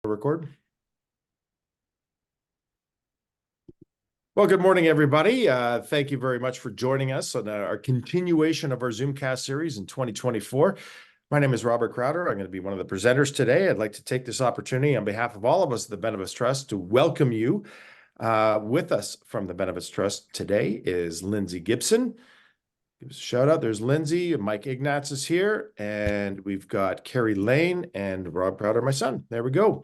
Record. Well, good morning, everybody. Thank you very much for joining us on our continuation of our Zoomcast series in 2024. My name is Robert Crowder. I'm going to be one of the presenters today. I'd like to take this opportunity on behalf of all of us at the Benefits Trust to welcome you. With us from the Benefits Trust today is Lindsay Gibson. Give us a shout out. There's Lindsay. Mike Ignatz is here. And we've got Carrie Lane and Rob Crowder, my son. There we go.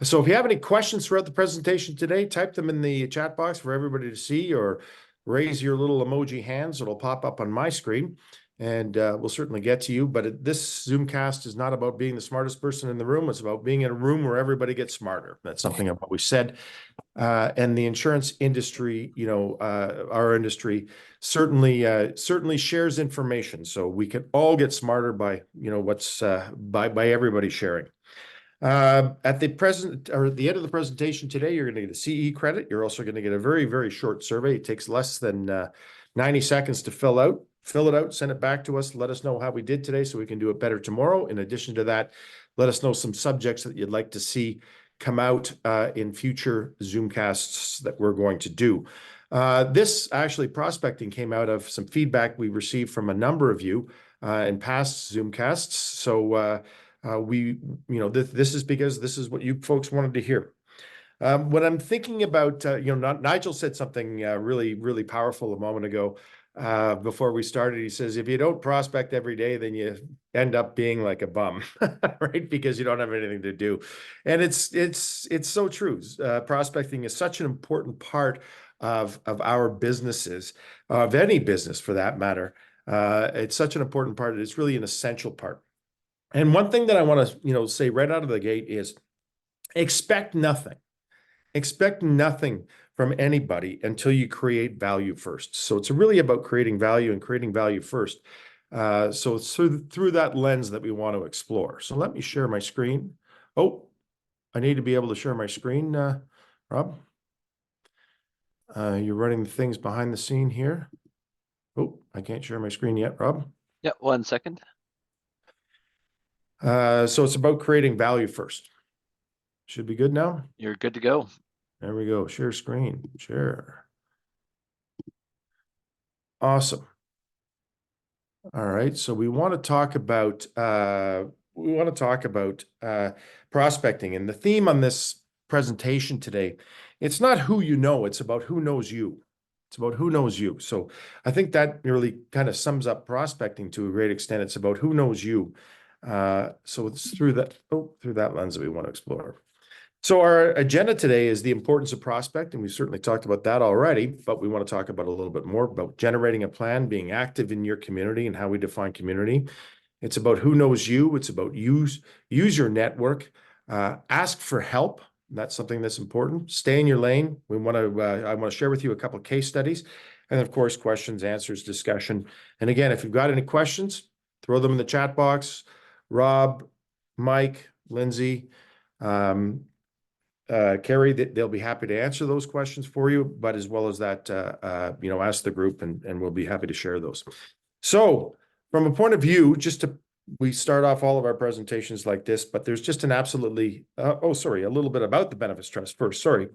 So if you have any questions throughout the presentation today, type them in the chat box for everybody to see, or raise your little emoji hands. It'll pop up on my screen, and we'll certainly get to you. But this Zoomcast is not about being the smartest person in the room. It's about being in a room where everybody gets smarter. That's something I've always said. And the insurance industry, our industry certainly shares information. So we can all get smarter by, by everybody sharing. At the end of the presentation today, you're going to get a CE credit. You're also going to get a very, very short survey. It takes less than 90 seconds to fill it out, send it back to us. Let us know how we did today so we can do it better tomorrow. In addition to that, let us know some subjects that you'd like to see come out in future Zoomcasts that we're going to do. This actually prospecting came out of some feedback we received from a number of you in past Zoomcasts. So this is because this is what you folks wanted to hear. When I'm thinking about, Nigel said something really, really powerful a moment ago before we started. He says, if you don't prospect every day, then you end up being like a bum, right? Because you don't have anything to do. And it's so true. Prospecting is such an important part of our businesses, of any business for that matter. It's such an important part. It's really an essential part. And one thing that I want to, say right out of the gate is expect nothing. Expect nothing from anybody until you create value first. So it's really about creating value and creating value first. So it's through that lens that we want to explore. So let me share my screen. Oh, I need to be able to share my screen, Rob. You're running the things behind the scene here. Oh, I can't share my screen yet, Rob. Yeah, 1 second. So it's about creating value first. Should be good now. You're good to go. There we go. Share screen. Share. Awesome. All right. So we want to talk about prospecting, and the theme on this presentation today, it's not who you know, it's about who knows you. It's about who knows you. So I think that really kind of sums up prospecting to a great extent. It's about who knows you. So it's through that lens that we want to explore. So our agenda today is the importance of prospecting. We've certainly talked about that already, but we want to talk about a little bit more about generating a plan, being active in your community, and how we define community. It's about who knows you. It's about use your network, ask for help. That's something that's important. Stay in your lane. I want to share with you a couple of case studies, and of course, questions, answers, discussion. And again, if you've got any questions, throw them in the chat box. Rob, Mike, Lindsay, Carrie, they'll be happy to answer those questions for you, but as well as that, ask the group and we'll be happy to share those. So from a point of view, we start off all of our presentations like this, but there's just an absolutely, a little bit about the Benefits Trust first. Sorry.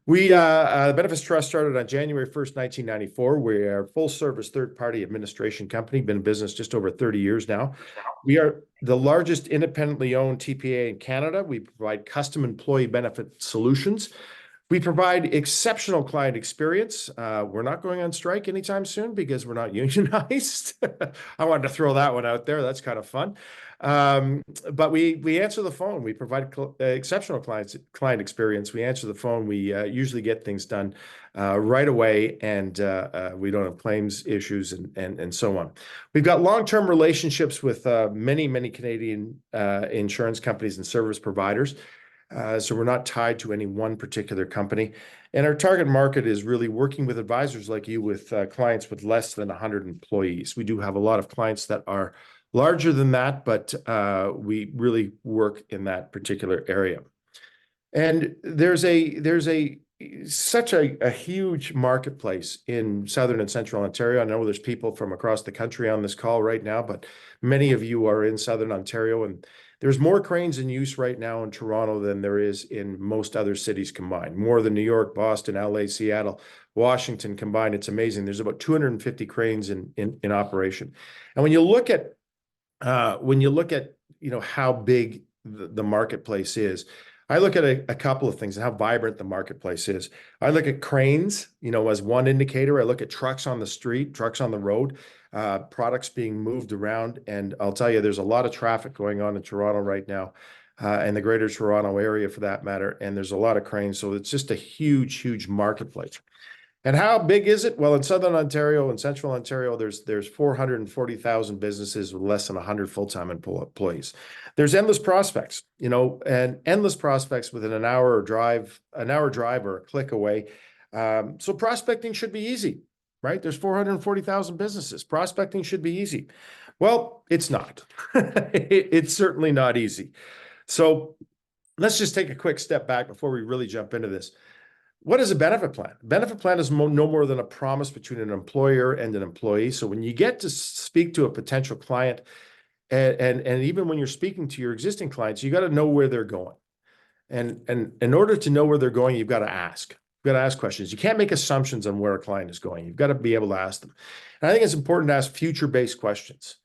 The Benefits Trust started on January 1st, 1994. We are a full service third-party administration company, been in business just over 30 years now. We are the largest independently owned TPA in Canada. We provide custom employee benefit solutions. We provide exceptional client experience. We're not going on strike anytime soon because we're not unionized. I wanted to throw that one out there. That's kind of fun. But we answer the phone. We provide exceptional client experience. We answer the phone. We usually get things done right away, and we don't have claims issues and so on. We've got long-term relationships with many, many Canadian insurance companies and service providers. So we're not tied to any one particular company. And our target market is really working with advisors like you with clients with less than 100 employees. We do have a lot of clients that are larger than that, but we really work in that particular area. And there's such a huge marketplace in Southern and Central Ontario. I know there's people from across the country on this call right now, but many of you are in Southern Ontario, and There's more cranes in use right now in Toronto than there is in most other cities combined, more than New York, Boston, LA, Seattle, Washington combined. It's amazing. There's about 250 cranes in operation. And when you look at how big the marketplace is, I look at a couple of things and how vibrant the marketplace is. I look at cranes, as one indicator. I look at trucks on the street, trucks on the road, products being moved around. And I'll tell you, there's a lot of traffic going on in Toronto right now, and the greater Toronto area for that matter. And there's a lot of cranes. So it's just a huge, huge marketplace. And how big is it? Well, in Southern Ontario and Central Ontario, there's 440,000 businesses with less than 100 full-time employees. There's endless prospects, and endless prospects within an hour drive or a click away. So prospecting should be easy, right? There's 440,000 businesses. Prospecting should be easy. Well, it's not. It's certainly not easy. So let's just take a quick step back before we really jump into this. What is a benefit plan? A benefit plan is no more than a promise between an employer and an employee. So when you get to speak to a potential client, and even when you're speaking to your existing clients, you got to know where they're going. And in order to know where they're going, you've got to ask. You've got to ask questions. You can't make assumptions on where a client is going. You've got to be able to ask them. And I think it's important to ask future-based questions.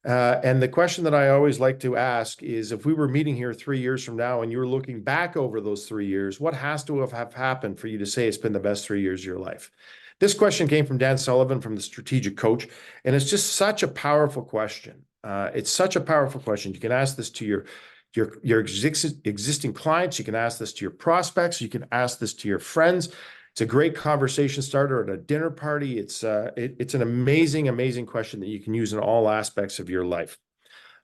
And the question that I always like to ask is, if we were meeting here 3 years from now and you're looking back over those 3 years, what has to have happened for you to say it's been the best 3 years of your life? This question came from Dan Sullivan from the Strategic Coach, and it's just such a powerful question. It's such a powerful question. You can ask this to your existing clients. You can ask this to your prospects. You can ask this to your friends. It's a great conversation starter at a dinner party. It's an amazing, amazing question that you can use in all aspects of your life.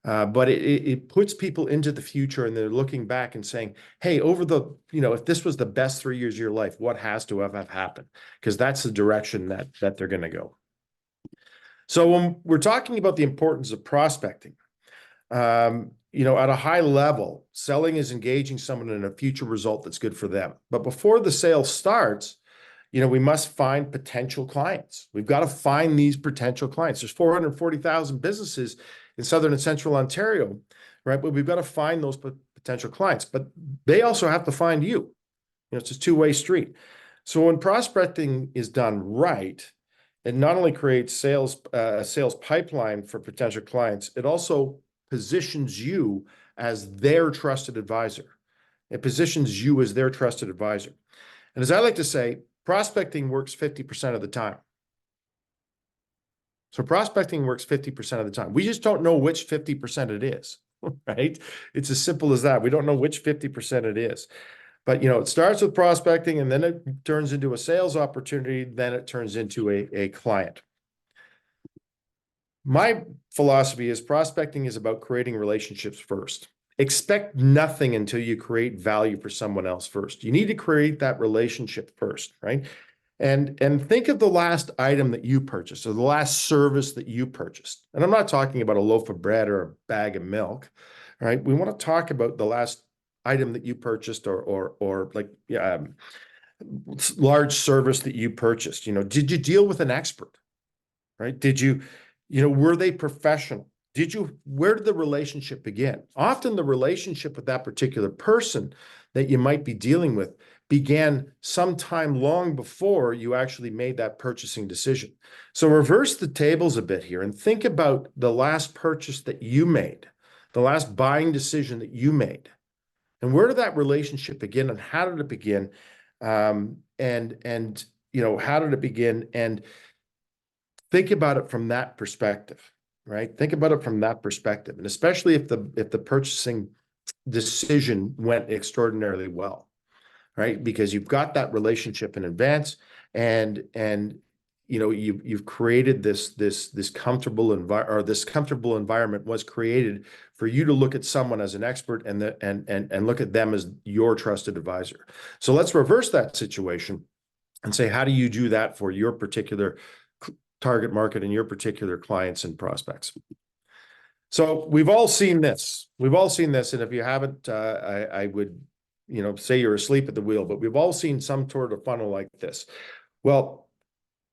But it puts people into the future, and they're looking back and saying, hey, if this was the best 3 years of your life, what has to have happened? Because that's the direction that they're going to go. So when we're talking about the importance of prospecting, at a high level, selling is engaging someone in a future result that's good for them. But before the sale starts, we must find potential clients. We've got to find these potential clients. There's 440,000 businesses in Southern and Central Ontario, right? But we've got to find those potential clients. But they also have to find you. It's a two-way street. So when prospecting is done right, it not only creates a sales pipeline for potential clients, it also positions you as their trusted advisor. It positions you as their trusted advisor. And as I like to say, prospecting works 50% of the time. So prospecting works 50% of the time. We just don't know which 50% it is, right? It's as simple as that. We don't know which 50% it is. But, it starts with prospecting, and then it turns into a sales opportunity. Then it turns into a client. My philosophy is prospecting is about creating relationships first. Expect nothing until you create value for someone else first. You need to create that relationship first, right? And think of the last item that you purchased, or the last service that you purchased. And I'm not talking about a loaf of bread or a bag of milk, right? We want to talk about the last item that you purchased, or large service that you purchased. Did you deal with an expert, right? Were they professional? Where did the relationship begin? Often the relationship with that particular person that you might be dealing with began sometime long before you actually made that purchasing decision. So reverse the tables a bit here and think about the last purchase that you made, the last buying decision that you made. And where did that relationship begin, and how did it begin? How did it begin? And think about it from that perspective, right? Think about it from that perspective. And especially if the purchasing decision went extraordinarily well, right? Because you've got that relationship in advance, and you've created this comfortable environment, or this comfortable environment was created for you to look at someone as an expert and look at them as your trusted advisor. So let's reverse that situation and say, how do you do that for your particular target market and your particular clients and prospects? So we've all seen this. And if you haven't, I would, say you're asleep at the wheel, but we've all seen some sort of funnel like this. Well,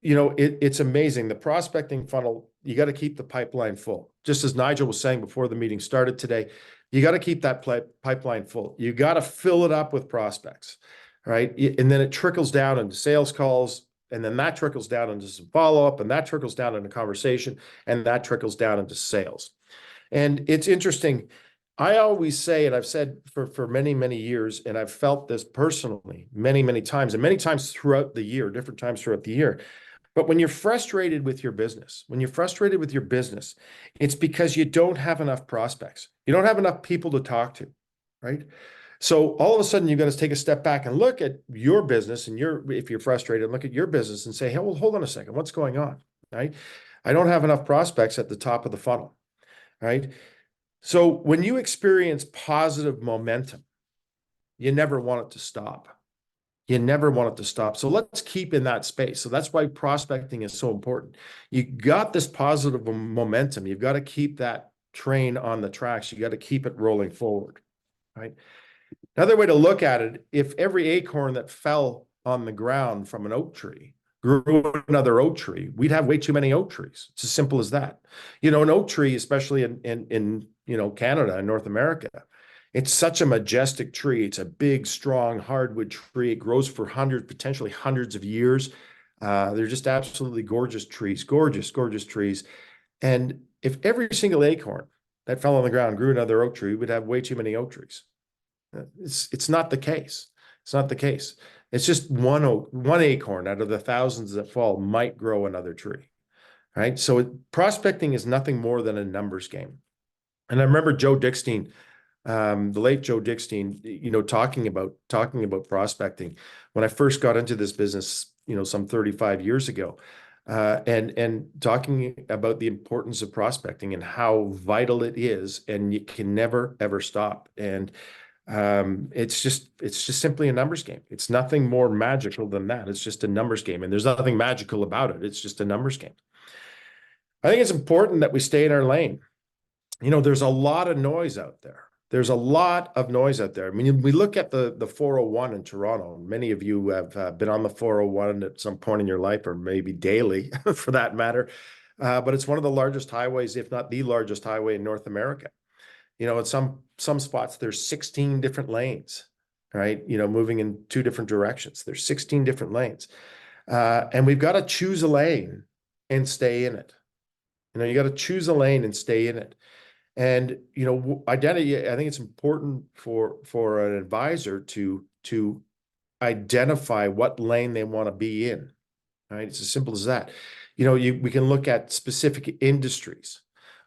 it's amazing. The prospecting funnel, you got to keep the pipeline full. Just as Nigel was saying before the meeting started today, You got to keep that pipeline full. You got to fill it up with prospects, right? And then it trickles down into sales calls, and then that trickles down into some follow-up, and that trickles down into conversation, and that trickles down into sales. And it's interesting. I always say, and I've said for many, many years, and I've felt this personally many, many times, and many times throughout the year, different times throughout the year. But when you're frustrated with your business, it's because you don't have enough prospects. You don't have enough people to talk to, right? So all of a sudden, you've got to take a step back and look at your business, and if you're frustrated, look at your business and say, hey, well, hold on a second, what's going on, right? I don't have enough prospects at the top of the funnel, right? So when you experience positive momentum, you never want it to stop. You never want it to stop. So let's keep in that space. So that's why prospecting is so important. You got this positive momentum. You've got to keep that train on the tracks. You got to keep it rolling forward, right? Another way to look at it, if every acorn that fell on the ground from an oak tree grew another oak tree, we'd have way too many oak trees. It's as simple as that. An oak tree, especially in Canada and North America, it's such a majestic tree. It's a big, strong hardwood tree. It grows for potentially hundreds of years. They're just absolutely gorgeous trees, gorgeous, gorgeous trees. And if every single acorn that fell on the ground grew another oak tree, we'd have way too many oak trees. It's not the case. It's not the case. It's just one acorn out of the thousands that fall might grow another tree, right? So prospecting is nothing more than a numbers game. And I remember Joe Dickstein, the late Joe Dickstein, talking about prospecting when I first got into this business, some 35 years ago, and talking about the importance of prospecting and how vital it is, and you can never ever stop. And it's just simply a numbers game. It's nothing more magical than that. It's just a numbers game, and there's nothing magical about it. It's just a numbers game. I think it's important that we stay in our lane. There's a lot of noise out there. There's a lot of noise out there. I mean, we look at the 401 in Toronto. Many of you have been on the 401 at some point in your life, or maybe daily for that matter. But it's one of the largest highways, if not the largest highway in North America. At some spots, there's 16 different lanes, right? Moving in two different directions. There's 16 different lanes. And we've got to choose a lane and stay in it. You got to choose a lane and stay in it. And, identity, I think it's important for an advisor to identify what lane they want to be in, right? It's as simple as that. We can look at specific industries.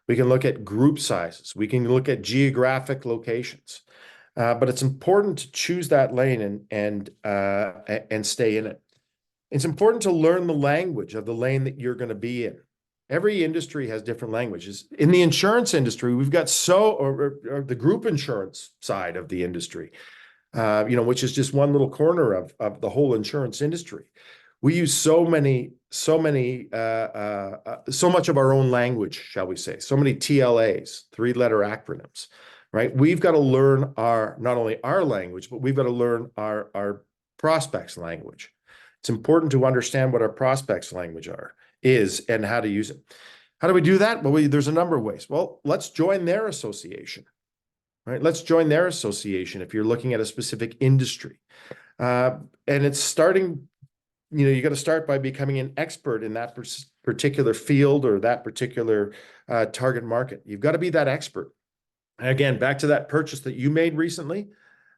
We can look at group sizes. We can look at geographic locations. But it's important to choose that lane and stay in it. It's important to learn the language of the lane that you're going to be in. Every industry has different languages. In the insurance industry, we've got or the group insurance side of the industry, which is just one little corner of the whole insurance industry. We use so much of our own language, shall we say, so many TLAs, three-letter acronyms, right? We've got to learn not only our language, but we've got to learn our prospects' language. It's important to understand what our prospects' language is and how to use it. How do we do that? Well, there's a number of ways. Well, let's join their association, right? Let's join their association if you're looking at a specific industry. And it's starting, you got to start by becoming an expert in that particular field or that particular target market. You've got to be that expert. And again, back to that purchase that you made recently,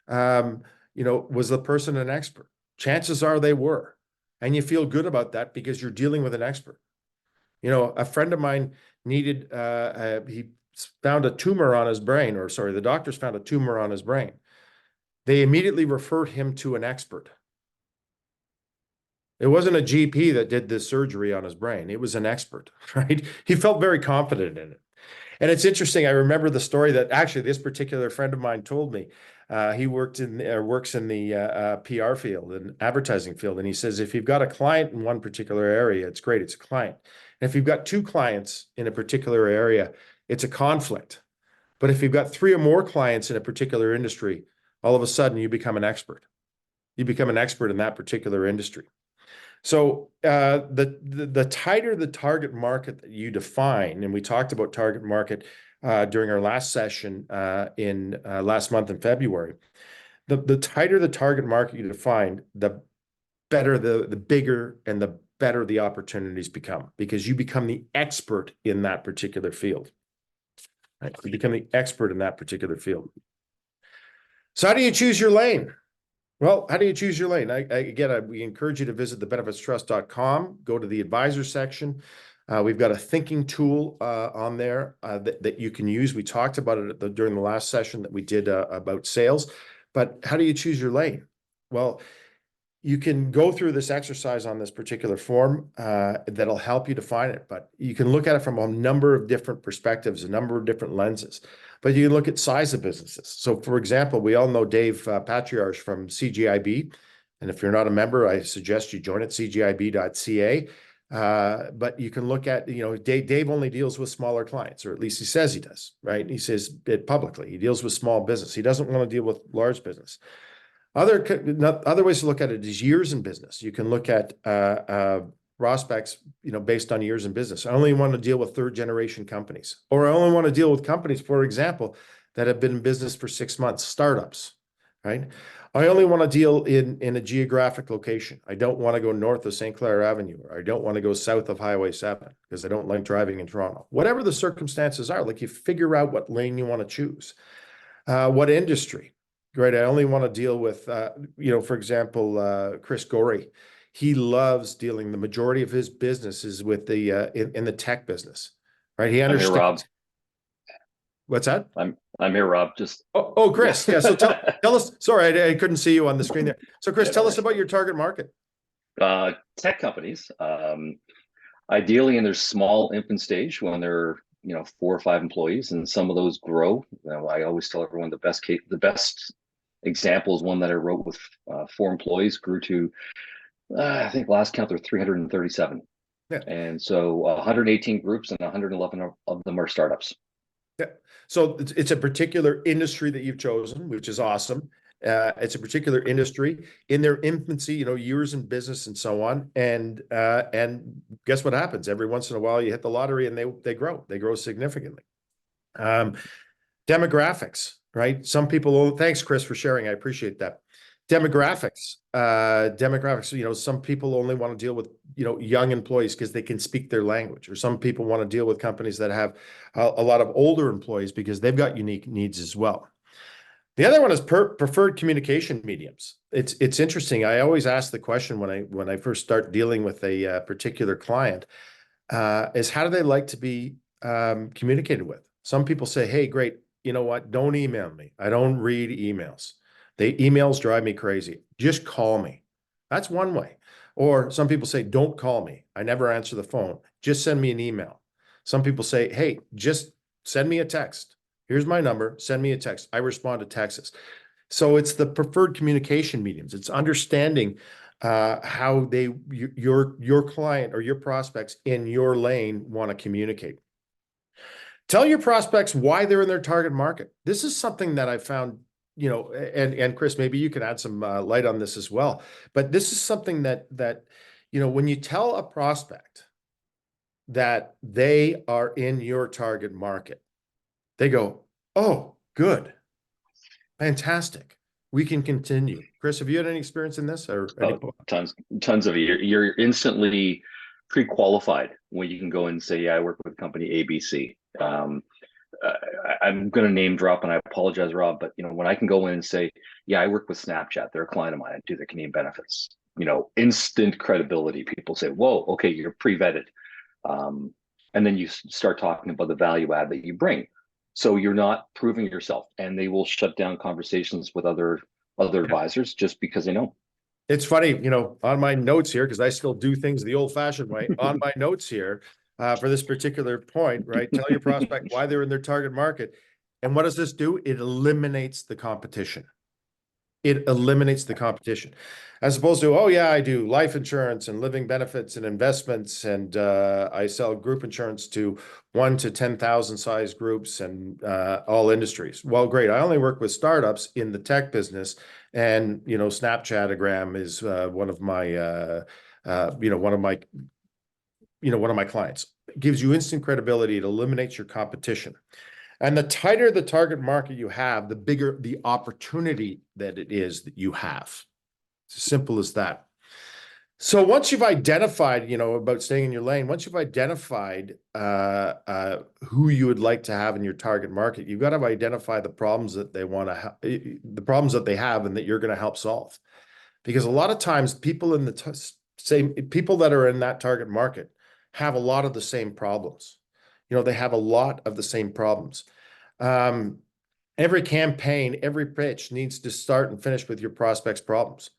was the person an expert? Chances are they were. And you feel good about that because you're dealing with an expert. A friend of mine he found a tumor on his brain, the doctors found a tumor on his brain. They immediately referred him to an expert. It wasn't a GP that did this surgery on his brain. It was an expert, right? He felt very confident in it. And it's interesting. I remember the story that actually this particular friend of mine told me. He works in the PR field and advertising field. And he says, if you've got a client in one particular area, it's great. It's a client. And if you've got two clients in a particular area, it's a conflict. But if you've got three or more clients in a particular industry, all of a sudden you become an expert. You become an expert in that particular industry. So the tighter the target market that you define, and we talked about target market during our last session in last month in February. The tighter the target market you define, the better the bigger and the better the opportunities become, because you become the expert in that particular field. Right? You become the expert in that particular field. So how do you choose your lane? Well, how do you choose your lane? We encourage you to visit thebenefitstrust.com, go to the advisor section. We've got a thinking tool on there that you can use. We talked about it during the last session that we did about sales. But how do you choose your lane? Well, you can go through this exercise on this particular form that'll help you define it, but you can look at it from a number of different perspectives, a number of different lenses. But you can look at size of businesses. So, for example, we all know Dave Patriarch from CGIB. And if you're not a member, I suggest you join at cgib.ca. But you can look at, Dave only deals with smaller clients, or at least he says he does, right? He says it publicly. He deals with small business. He doesn't want to deal with large business. Other ways to look at it is years in business. You can look at prospects, based on years in business. I only want to deal with third generation companies, or I only want to deal with companies, for example, that have been in business for 6 months, startups, right? I only want to deal in a geographic location. I don't want to go north of St. Clair Avenue, or I don't want to go south of Highway 7 because I don't like driving in Toronto. Whatever the circumstances are, like, you figure out what lane you want to choose. What industry, right? I only want to deal with, for example, Chris Gorey. He loves dealing. The majority of his business is with the in the tech business, right? He understands. I'm here, Rob. What's that? I'm here, Rob. Just Chris. Yeah. So tell us. Sorry, I couldn't see you on the screen there. So, Chris, tell us about your target market. Tech companies, ideally in their small infant stage, when they're 4 or 5 employees, and some of those grow. I always tell everyone the best example is one that I wrote with 4 employees, grew to I think last count there 337. Yeah. And so 118 groups, and 111 of them are startups. Yeah. So it's a particular industry that you've chosen, which is awesome. It's a particular industry in their infancy, years in business and so on. And guess what happens? Every once in a while, you hit the lottery and they grow significantly. Demographics, right? Some people, thanks, Chris, for sharing. I appreciate that. Demographics, some people only want to deal with, young employees because they can speak their language, or some people want to deal with companies that have a lot of older employees because they've got unique needs as well. The other one is preferred communication mediums. It's interesting. I always ask the question when I first start dealing with a particular client, is how do they like to be communicated with? Some people say, hey, great, you know what? Don't email me. I don't read emails. Emails drive me crazy. Just call me. That's one way. Or some people say, don't call me. I never answer the phone. Just send me an email. Some people say, hey, just send me a text. Here's my number. Send me a text. I respond to texts. So it's the preferred communication mediums. It's understanding how your client or your prospects in your lane want to communicate. Tell your prospects why they're in their target market. This is something that I found, and Chris, maybe you can add some light on this as well. But this is something that when you tell a prospect that they are in your target market, they go, oh, good, fantastic. We can continue. Chris, have you had any experience in this, or tons of it? You're instantly pre-qualified when you can go and say, yeah, I work with company ABC. I'm going to name drop, and I apologize, Rob, but when I can go in and say, yeah, I work with Snapchat, they're a client of mine, I do the Canadian benefits, instant credibility. People say, whoa, okay, you're pre-vetted. And then you start talking about the value add that you bring. So you're not proving yourself, and they will shut down conversations with other advisors just because they know. It's funny, on my notes here, because I still do things the old-fashioned way. On my notes here, for this particular point, right? Tell your prospect why they're in their target market. And what does this do? It eliminates the competition. It eliminates the competition, as opposed to, oh yeah, I do life insurance and living benefits and investments, and I sell group insurance to 1 to 10,000 size groups and all industries. Well, great. I only work with startups in the tech business, and Snapchatagram is one of my clients. It gives you instant credibility. It eliminates your competition. And the tighter the target market you have, the bigger the opportunity that it is that you have. It's as simple as that. So once you've identified, about staying in your lane, once you've identified who you would like to have in your target market, you've got to identify the problems that they want to the problems that they have and that you're going to help solve. Because a lot of times people in the same people that are in that target market have a lot of the same problems. They have a lot of the same problems. Every campaign, every pitch needs to start and finish with your prospects' problems,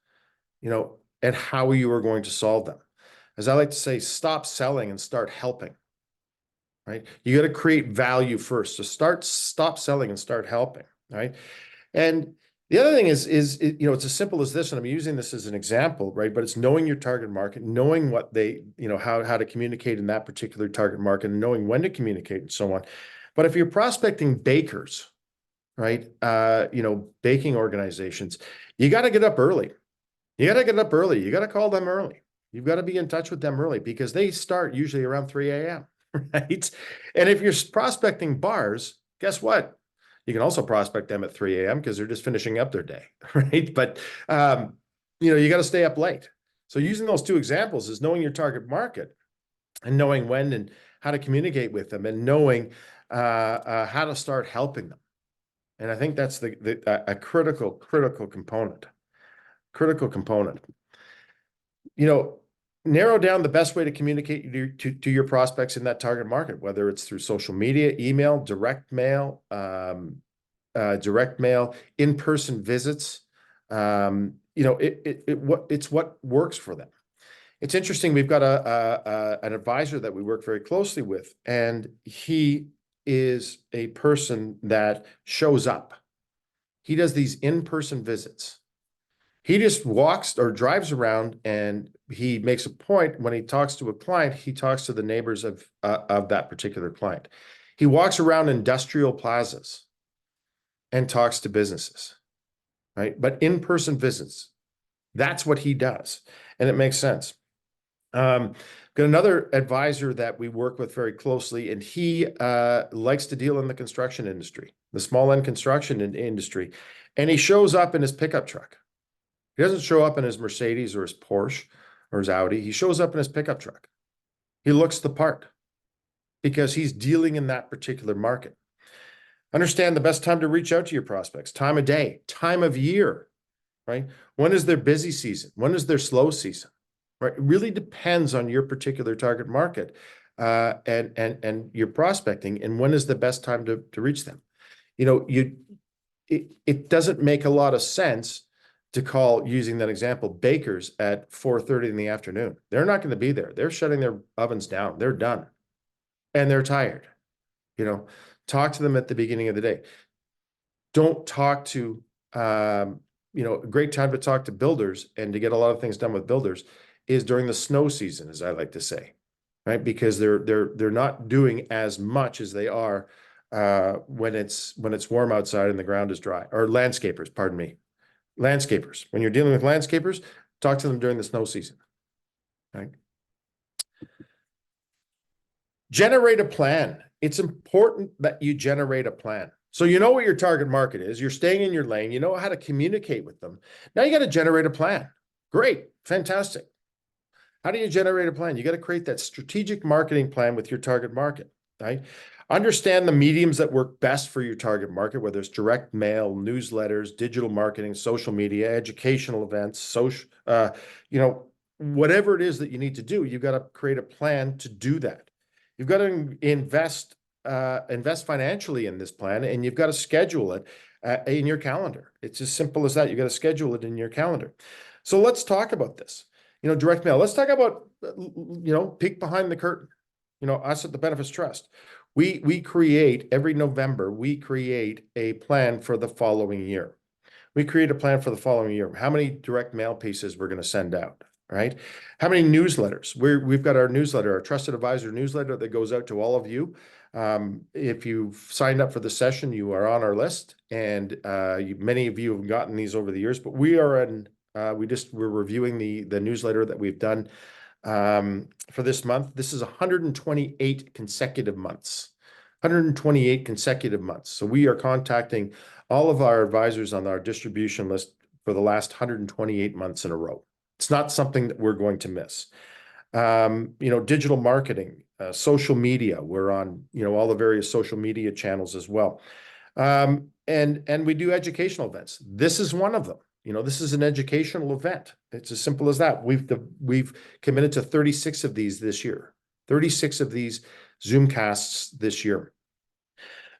and how you are going to solve them. As I like to say, stop selling and start helping, right? You got to create value first. So stop selling and start helping, right? And the other thing is it's as simple as this, and I'm using this as an example, right? But it's knowing your target market, knowing what they, how to communicate in that particular target market, and knowing when to communicate and so on. But if you're prospecting bakers, right? Baking organizations, you got to get up early. You got to get up early. You got to call them early. You've got to be in touch with them early because they start usually around 3 a.m., right? And if you're prospecting bars, guess what? You can also prospect them at 3 a.m. because they're just finishing up their day, right? But, you got to stay up late. So using those two examples is knowing your target market and knowing when and how to communicate with them and knowing how to start helping them. And I think that's a critical component. Critical component. Narrow down the best way to communicate to your prospects in that target market, whether it's through social media, email, direct mail, in-person visits. It's what works for them. It's interesting. We've got an advisor that we work very closely with, and he is a person that shows up. He does these in-person visits. He just walks or drives around, and he makes a point when he talks to a client, he talks to the neighbors of that particular client. He walks around industrial plazas and talks to businesses, right? But in-person visits, that's what he does. And it makes sense. Got another advisor that we work with very closely, and he likes to deal in the construction industry, the small end construction industry. And he shows up in his pickup truck. He doesn't show up in his Mercedes or his Porsche or his Audi. He shows up in his pickup truck. He looks the part because he's dealing in that particular market. Understand the best time to reach out to your prospects, time of day, time of year, right? When is their busy season? When is their slow season, right? It really depends on your particular target market and your prospecting, and when is the best time to reach them. It doesn't make a lot of sense to call, using that example, bakers at 4:30 in the afternoon. They're not going to be there. They're shutting their ovens down. They're done. And they're tired. Talk to them at the beginning of the day. Don't talk to, a great time to talk to builders and to get a lot of things done with builders is during the snow season, as I like to say, right? Because they're not doing as much as they are when it's warm outside and the ground is dry. Or landscapers, pardon me. Landscapers. When you're dealing with landscapers, talk to them during the snow season, right? Generate a plan. It's important that you generate a plan. So you know what your target market is. You're staying in your lane. You know how to communicate with them. Now you got to generate a plan. Great. Fantastic. How do you generate a plan? You got to create that strategic marketing plan with your target market, right? Understand the mediums that work best for your target market, whether it's direct mail, newsletters, digital marketing, social media, educational events, social, whatever it is that you need to do, you've got to create a plan to do that. You've got to invest financially in this plan, and you've got to schedule it in your calendar. It's as simple as that. You've got to schedule it in your calendar. So let's talk about this. Direct mail. Let's talk about, peek behind the curtain. Us at the Benefits Trust. We create every November, we create a plan for the following year. We create a plan for the following year. How many direct mail pieces we're going to send out, right? How many newsletters? We've got our newsletter, our Trusted Advisor newsletter that goes out to all of you. If you've signed up for the session, you are on our list, and many of you have gotten these over the years. But we're reviewing the newsletter that we've done for this month. This is 128 consecutive months 128 consecutive months. So we are contacting all of our advisors on our distribution list for the last 128 months in a row. It's not something that we're going to miss. Digital marketing, social media. We're on, all the various social media channels as well. And we do educational events. This is one of them. This is an educational event. It's as simple as that. We've committed to 36 of these this year, 36 of these Zoomcasts this year.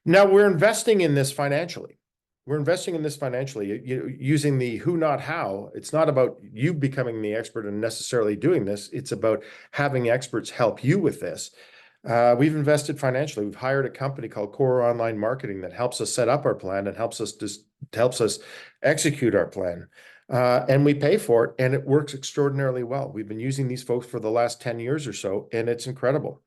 Now we're investing in this financially. We're investing in this financially, using the who, not how. It's not about you becoming the expert and necessarily doing this. It's about having experts help you with this. We've invested financially. We've hired a company called Core Online Marketing that helps us set up our plan and helps us execute our plan. And we pay for it, and it works extraordinarily well. We've been using these folks for the last 10 years or so, and it's incredible.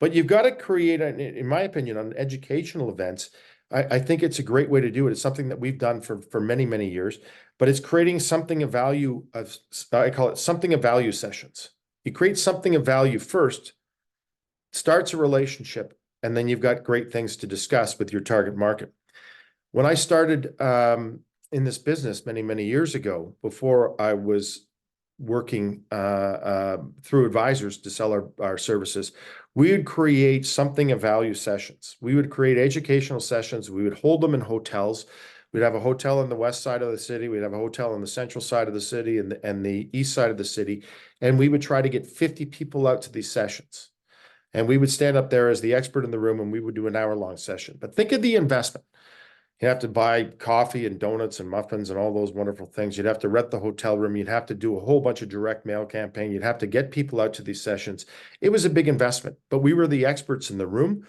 But you've got to create, in my opinion, on educational events. I think it's a great way to do it. It's something that we've done for many, many years, but it's creating something of value. I call it something of value sessions. You create something of value first, starts a relationship, and then you've got great things to discuss with your target market. When I started in this business many, many years ago, before I was working through advisors to sell our services, we would create something of value sessions. We would create educational sessions. We would hold them in hotels. We'd have a hotel on the west side of the city. We'd have a hotel on the central side of the city and the east side of the city. And we would try to get 50 people out to these sessions. And we would stand up there as the expert in the room, and we would do an hour-long session. But think of the investment. You have to buy coffee and donuts and muffins and all those wonderful things. You'd have to rent the hotel room. You'd have to do a whole bunch of direct mail campaign. You'd have to get people out to these sessions. It was a big investment, but we were the experts in the room.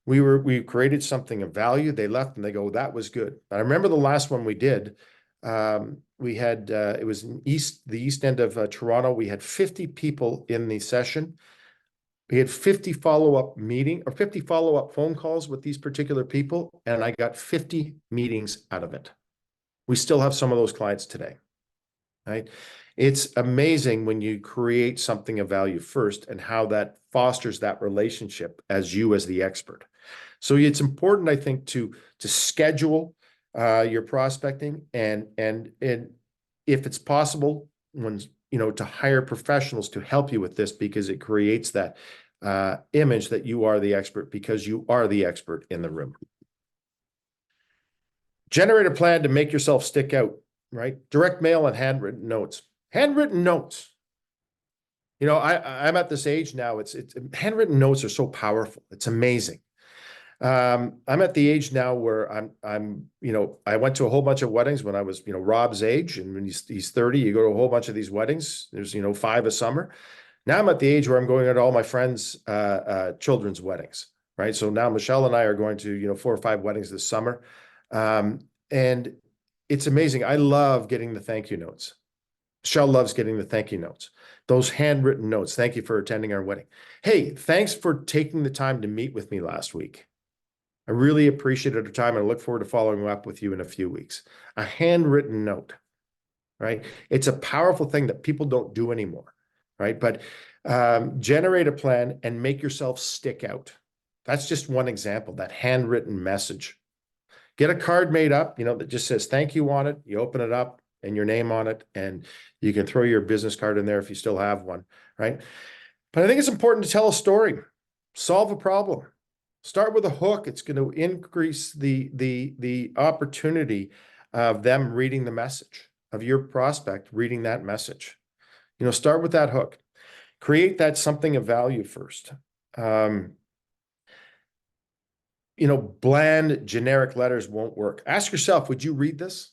We created something of value. They left and they go, that was good. I remember the last one we did. We had, it was in the east end of Toronto. We had 50 people in the session. We had 50 follow-up phone calls with these particular people, and I got 50 meetings out of it. We still have some of those clients today, right? It's amazing when you create something of value first and how that fosters that relationship as the expert. So it's important, I think, to schedule your prospecting and if it's possible, to hire professionals to help you with this, because it creates that image that you are the expert, because you are the expert in the room. Generate a plan to make yourself stick out, right? Direct mail and handwritten notes. Handwritten notes. I'm at this age now. It's handwritten notes are so powerful. It's amazing. I'm at the age now where I went to a whole bunch of weddings when I was, Rob's age, and when he's 30, you go to a whole bunch of these weddings. There's, 5 a summer. Now I'm at the age where I'm going to all my friends' children's weddings, right? So now Michelle and I are going to, 4 or 5 weddings this summer. And it's amazing. I love getting the thank you notes. Michelle loves getting the thank you notes, those handwritten notes. Thank you for attending our wedding. Hey, thanks for taking the time to meet with me last week. I really appreciated your time, and I look forward to following up with you in a few weeks. A handwritten note, right? It's a powerful thing that people don't do anymore, right? But generate a plan and make yourself stick out. That's just one example, that handwritten message. Get a card made up, that just says thank you on it. You open it up and your name on it, and you can throw your business card in there if you still have one, right? But I think it's important to tell a story, solve a problem. Start with a hook. It's going to increase the opportunity of them reading the message, of your prospect reading that message. Start with that hook. Create that something of value first. Bland, generic letters won't work. Ask yourself, would you read this?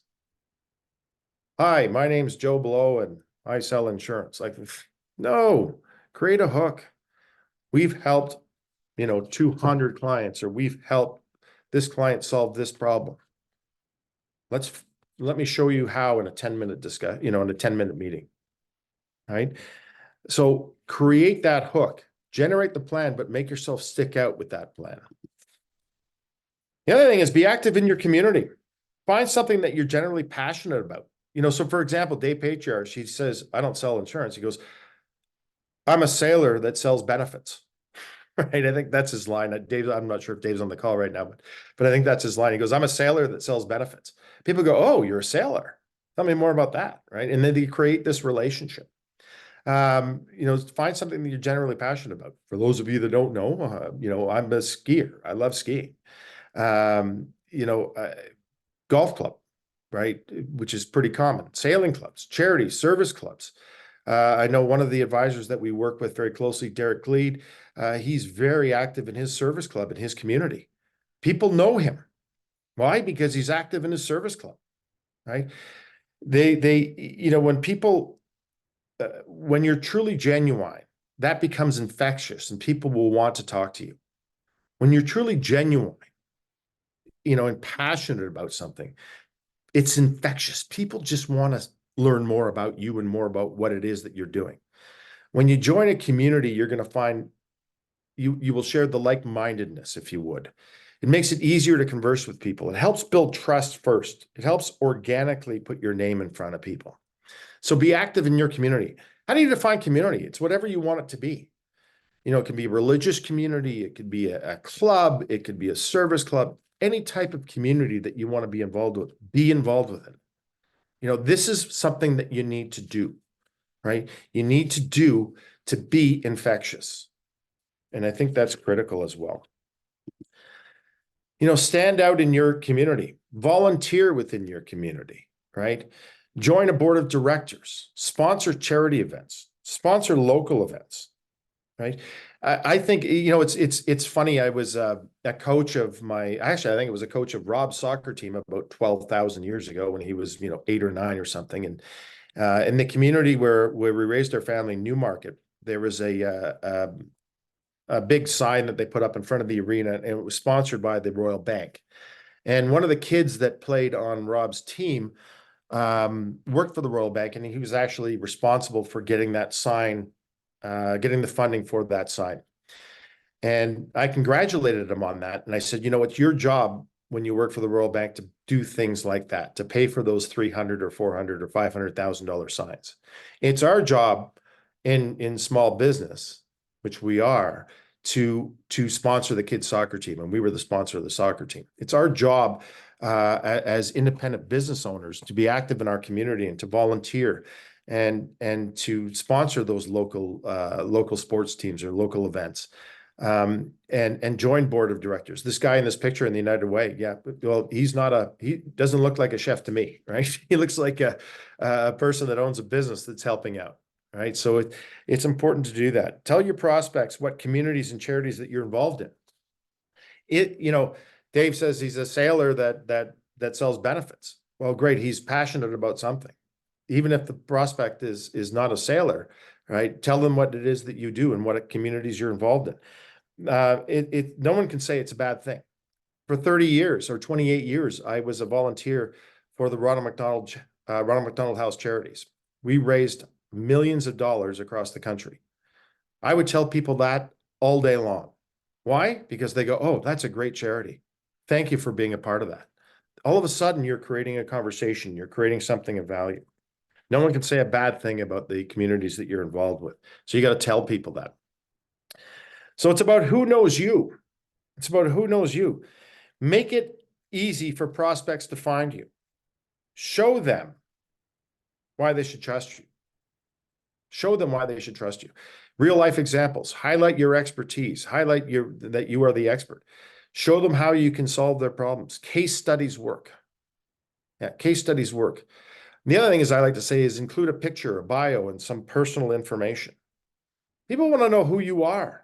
Hi, my name's Joe Blow, and I sell insurance. No, create a hook. We've helped 200 clients, or we've helped this client solve this problem. Let me show you how in a 10-minute discuss, in a 10-minute meeting, right? So create that hook, generate the plan, but make yourself stick out with that plan. The other thing is be active in your community. Find something that you're generally passionate about. So for example, Dave Patriarch, he says, I don't sell insurance. He goes, I'm a sailor that sells benefits. right? I think that's his line. Dave, I'm not sure if Dave's on the call right now, but I think that's his line. He goes, I'm a sailor that sells benefits. People go, oh, you're a sailor. Tell me more about that, right? And then they create this relationship. Find something that you're generally passionate about. For those of you that don't know, I'm a skier. I love skiing. Um, you know, uh, Golf club, right? Which is pretty common. Sailing clubs, charities, service clubs. I know one of the advisors that we work with very closely, Derek Gleed, he's very active in his service club in his community. People know him. Why? Because he's active in his service club, right? When people, when you're truly genuine, that becomes infectious and people will want to talk to you. When you're truly genuine, and passionate about something, it's infectious. People just want to learn more about you and more about what it is that you're doing. When you join a community, you're going to find you will share the like-mindedness, if you would. It makes it easier to converse with people. It helps build trust first. It helps organically put your name in front of people. So be active in your community. How do you define community? It's whatever you want it to be. It can be a religious community, it could be a club, it could be a service club, any type of community that you want to be involved with, be involved with it. This is something that you need to do, right? You need to do to be infectious. And I think that's critical as well. Stand out in your community, volunteer within your community, right? Join a board of directors, sponsor charity events, sponsor local events, right? I think, it's funny. I was a coach of I think it was a coach of Rob's soccer team about 12,000 years ago when he was, 8 or 9 or something. And in the community where we raised our family, Newmarket, there was a big sign that they put up in front of the arena, and it was sponsored by the Royal Bank. And one of the kids that played on Rob's team worked for the Royal Bank, and he was actually responsible for getting that sign, getting the funding for that sign. And I congratulated him on that. And I said, it's your job when you work for the Royal Bank to do things like that, to pay for those $300 or $400 or $500,000 signs. It's our job in small business, which we are, to sponsor the kids' soccer team. And we were the sponsor of the soccer team. It's our job as independent business owners to be active in our community and to volunteer and to sponsor those local sports teams or local events. And join board of directors. This guy in this picture in the United Way, yeah, well, he doesn't look like a chef to me, right? He looks like a person that owns a business that's helping out, right? So it's important to do that. Tell your prospects what communities and charities that you're involved in. Dave says he's a sailor that sells benefits. Well, great, he's passionate about something. Even if the prospect is not a sailor, right? Tell them what it is that you do and what communities you're involved in. No one can say it's a bad thing. For 30 years or 28 years, I was a volunteer for the Ronald McDonald House Charities. We raised millions of dollars across the country. I would tell people that all day long. Why? Because they go, oh, that's a great charity. Thank you for being a part of that. All of a sudden, you're creating a conversation. You're creating something of value. No one can say a bad thing about the communities that you're involved with. So you got to tell people that. So it's about who knows you. It's about who knows you. Make it easy for prospects to find you. Show them why they should trust you. Show them why they should trust you. Real life examples. Highlight your expertise. Highlight that you are the expert. Show them how you can solve their problems. Case studies work. Yeah, case studies work. And the other thing is I like to say is include a picture, a bio, and some personal information. People want to know who you are.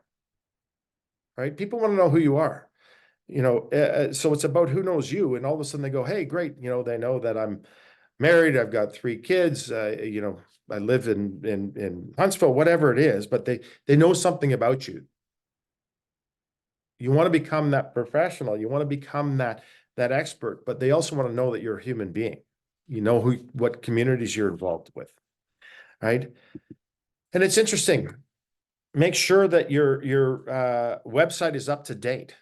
Right? People want to know who you are, so it's about who knows you. And all of a sudden they go, hey, great. They know that I'm married. I've got 3 kids. I live in Huntsville, whatever it is, but they know something about you. You want to become that professional. You want to become that expert, but they also want to know that you're a human being. What communities you're involved with, right? And it's interesting. Make sure that your website is up to date,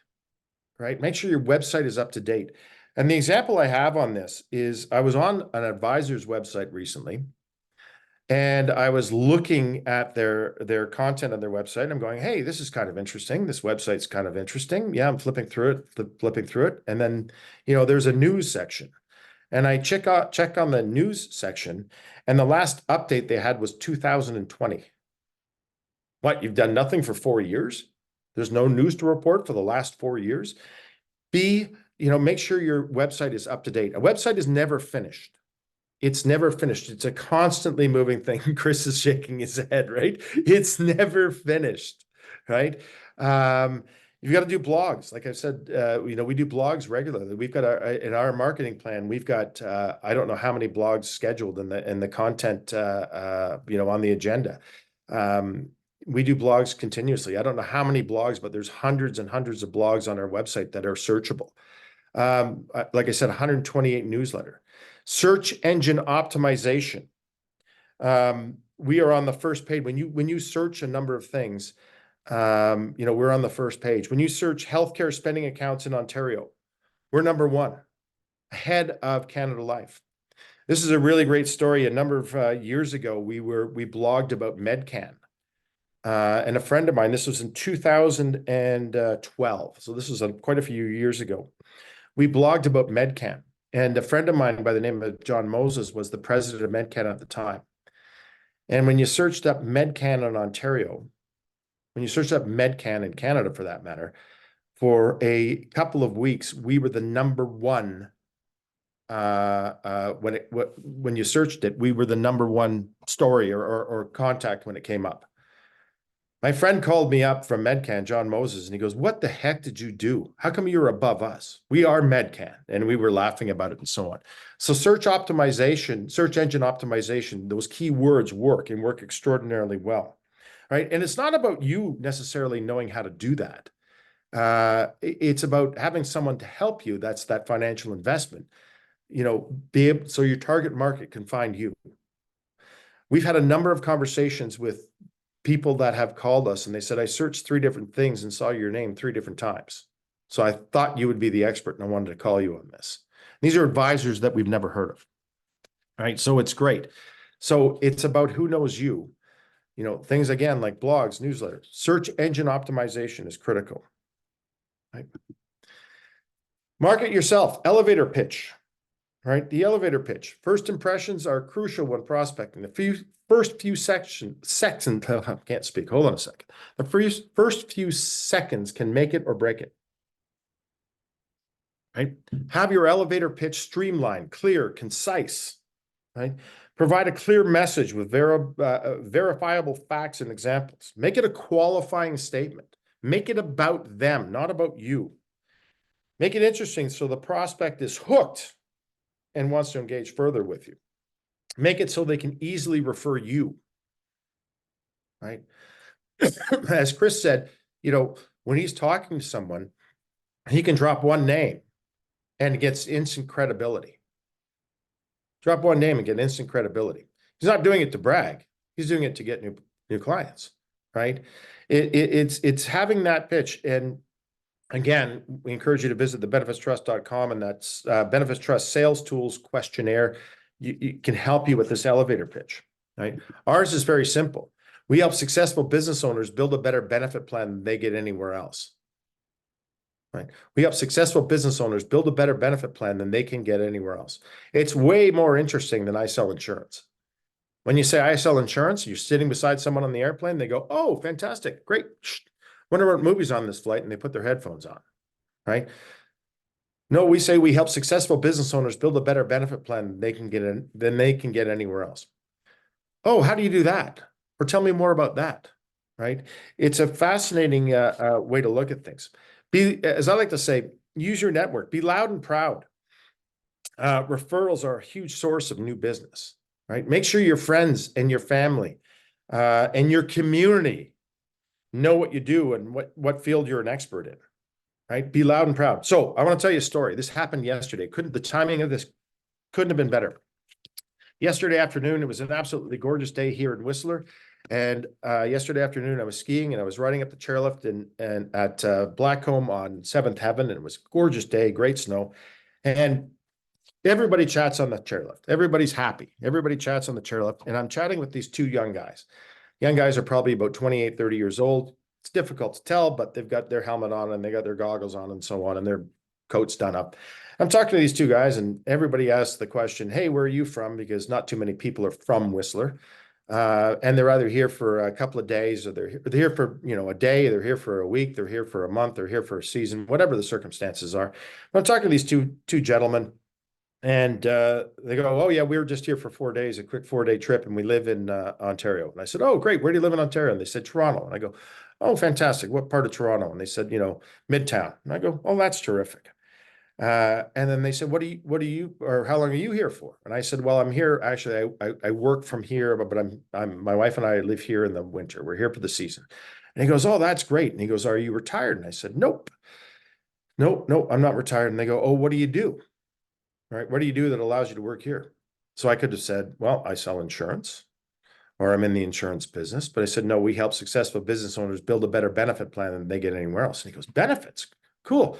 right? Make sure your website is up to date. And the example I have on this is I was on an advisor's website recently, And I was looking at their content on their website. I'm going, hey, this is kind of interesting. This website's kind of interesting. Yeah, I'm flipping through it. And then, there's a news section. And I check on the news section, and the last update they had was 2020. What, you've done nothing for 4 years? There's no news to report for the last 4 years? Make sure your website is up to date. A website is never finished. It's never finished. It's a constantly moving thing. Chris is shaking his head, right? It's never finished, right? You've got to do blogs. Like I said, we do blogs regularly. We've got in our marketing plan, we've got I don't know how many blogs scheduled in the content on the agenda. We do blogs continuously. I don't know how many blogs, but there's hundreds and hundreds of blogs on our website that are searchable. Like I said, 128 newsletter. Search engine optimization. We are on the first page. When you search a number of things, we're on the first page. When you search healthcare spending accounts in Ontario, we're number one, ahead of Canada Life. This is a really great story. A number of years ago, we blogged about Medcan. And a friend of mine, this was in 2012. So this was quite a few years ago. We blogged about Medcan. And a friend of mine by the name of John Moses was the president of Medcan at the time. And when you searched up Medcan in Ontario, when you searched up Medcan in Canada for that matter, for a couple of weeks, we were the number one. When you searched it, we were the number one story or contact when it came up. My friend called me up from Medcan, John Moses, and he goes, what the heck did you do? How come you're above us? We are Medcan. And we were laughing about it and so on. So search engine optimization, those key words work and work extraordinarily well, right? And it's not about you necessarily knowing how to do that. It's about having someone to help you. That's that financial investment, so your target market can find you. We've had a number of conversations with people that have called us and they said, I searched 3 different things and saw your name 3 different times. So I thought you would be the expert and I wanted to call you on this. These are advisors that we've never heard of, right? So it's great. So it's about who knows you, things again, like blogs, newsletters. Search engine optimization is critical, right? Market yourself, elevator pitch, right? The elevator pitch. First impressions are crucial when prospecting. The first few seconds, I can't speak. Hold on a second. The first few seconds can make it or break it, right? Have your elevator pitch streamlined, clear, concise, right? Provide a clear message with verifiable facts and examples. Make it a qualifying statement. Make it about them, not about you. Make it interesting so the prospect is hooked and wants to engage further with you. Make it so they can easily refer you, right? As Chris said, when he's talking to someone, he can drop one name and gets instant credibility. Drop one name and get instant credibility. He's not doing it to brag. He's doing it to get new clients, right? It's having that pitch. And again, we encourage you to visit thebenefitstrust.com, and that's Benefits Trust Sales Tools Questionnaire. You can help you with this elevator pitch, right? Ours is very simple. We help successful business owners build a better benefit plan than they get anywhere else, right? We help successful business owners build a better benefit plan than they can get anywhere else. It's way more interesting than I sell insurance. When you say I sell insurance, you're sitting beside someone on the airplane, they go, oh, fantastic, great. Wonder what movie's on this flight, and they put their headphones on, right? No, we say we help successful business owners build a better benefit plan than they can get anywhere else. Oh, how do you do that? Or tell me more about that, right? It's a fascinating way to look at things. As I like to say, use your network. Be loud and proud. Referrals are a huge source of new business, right? Make sure your friends and your family and your community know what you do and what field you're an expert in, right? Be loud and proud. So I want to tell you a story. This happened yesterday. The timing of this couldn't have been better. Yesterday afternoon, it was an absolutely gorgeous day here in Whistler. And yesterday afternoon, I was skiing and I was riding up the chairlift and at Blackcomb on 7th Heaven. And it was a gorgeous day, great snow. And Everybody chats on the chairlift. Everybody's happy. Everybody chats on the chairlift. And I'm chatting with these two young guys. Young guys are probably about 28, 30 years old. It's difficult to tell, but they've got their helmet on and they got their goggles on and so on, and their coats done up. I'm talking to these two guys, and everybody asks the question, hey, where are you from? Because not too many people are from Whistler. And they're either here for a couple of days, or they're here for, a day, they're here for a week, they're here for a month, they're here for a season, whatever the circumstances are. I'm talking to these two gentlemen, and they go, oh yeah, we were just here for 4 days, a quick 4-day trip, and we live in Ontario. And I said, oh great, where do you live in Ontario? And they said, Toronto. And I go, oh fantastic, what part of Toronto? And they said, Midtown. And I go, oh, that's terrific. And then they said, or how long are you here for? And I said, well, I'm here, actually, I work from here, but my wife and I live here in the winter. We're here for the season. And he goes, oh, that's great. And he goes, are you retired? And I said, nope, I'm not retired. And they go, oh, what do you do? Right? What do you do that allows you to work here? So I could have said, well, I sell insurance, or I'm in the insurance business. But I said, no, we help successful business owners build a better benefit plan than they get anywhere else. And he goes, benefits? Cool.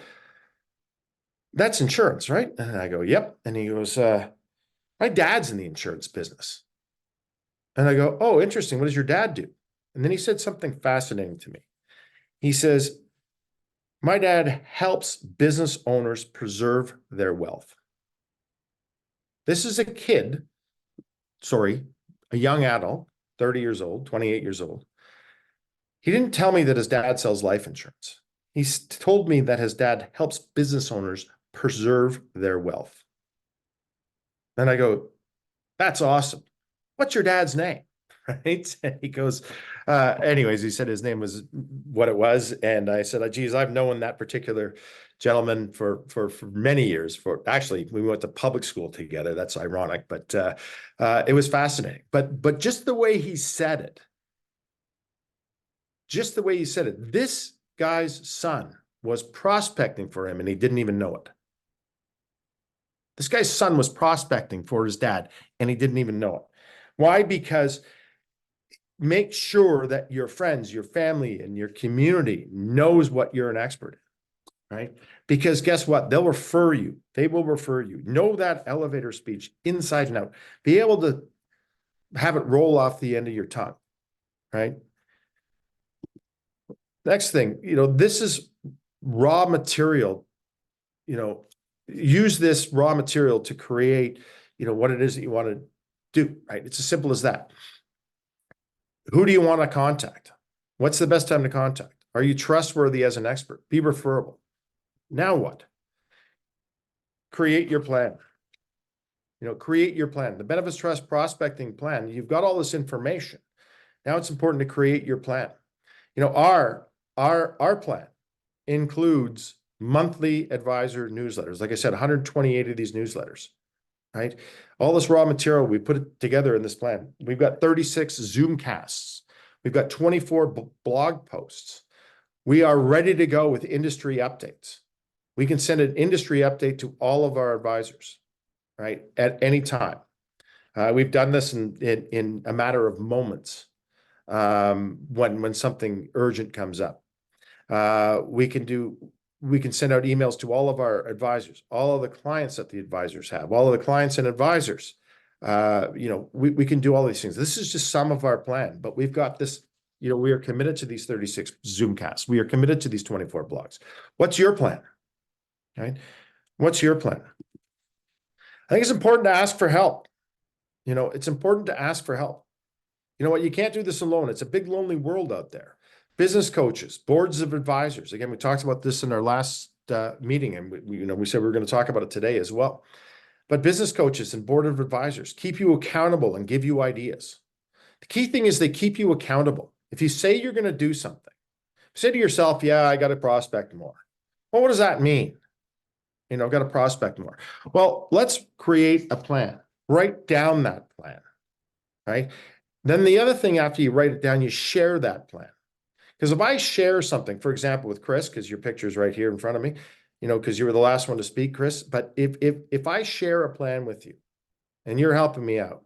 That's insurance, right? And I go, yep. And he goes, my dad's in the insurance business. And I go, oh, interesting. What does your dad do? And then he said something fascinating to me. He says, my dad helps business owners preserve their wealth. This is a young adult, 30 years old, 28 years old. He didn't tell me that his dad sells life insurance. He told me that his dad helps business owners preserve their wealth. And I go, that's awesome. What's your dad's name? Right? And he goes, anyways, he said his name was what it was. And I said, geez, I've known that particular gentleman for many years. Actually, we went to public school together. That's ironic, but it was fascinating. But just the way he said it, this guy's son was prospecting for him and he didn't even know it. This guy's son was prospecting for his dad and he didn't even know it. Why? Because make sure that your friends, your family, and your community knows what you're an expert in, right? Because guess what? They'll refer you. They will refer you. Know that elevator speech inside and out. Be able to have it roll off the end of your tongue, right? Next thing, this is raw material. Use this raw material to create, what it is that you want to do, right? It's as simple as that. Who do you want to contact? What's the best time to contact? Are you trustworthy as an expert? Be referable. Now what? Create your plan. Create your plan. The Benefits Trust prospecting plan, you've got all this information. Now it's important to create your plan. Our plan includes monthly advisor newsletters. Like I said, 128 of these newsletters, right? All this raw material, we put it together in this plan. We've got 36 Zoomcasts. We've got 24 blog posts. We are ready to go with industry updates. We can send an industry update to all of our advisors, right? At any time. We've done this in a matter of moments when something urgent comes up. We can send out emails to all of our advisors, all of the clients that the advisors have, all of the clients and advisors. We can do all these things. This is just some of our plan, but we've got this, we are committed to these 36 Zoomcasts. We are committed to these 24 blogs. What's your plan? Right? What's your plan? I think it's important to ask for help. It's important to ask for help. You know what? You can't do this alone. It's a big, lonely world out there. Business coaches, boards of advisors. Again, we talked about this in our last meeting, and we said we were going to talk about it today as well. But business coaches and board of advisors keep you accountable and give you ideas. The key thing is they keep you accountable. If you say you're going to do something, say to yourself, yeah, I got to prospect more. Well, what does that mean? Got to prospect more. Well, let's create a plan. Write down that plan, right? Then the other thing, after you write it down, you share that plan. Because if I share something, for example, with Chris, because your picture's right here in front of me, because you were the last one to speak, Chris, but if I share a plan with you and you're helping me out,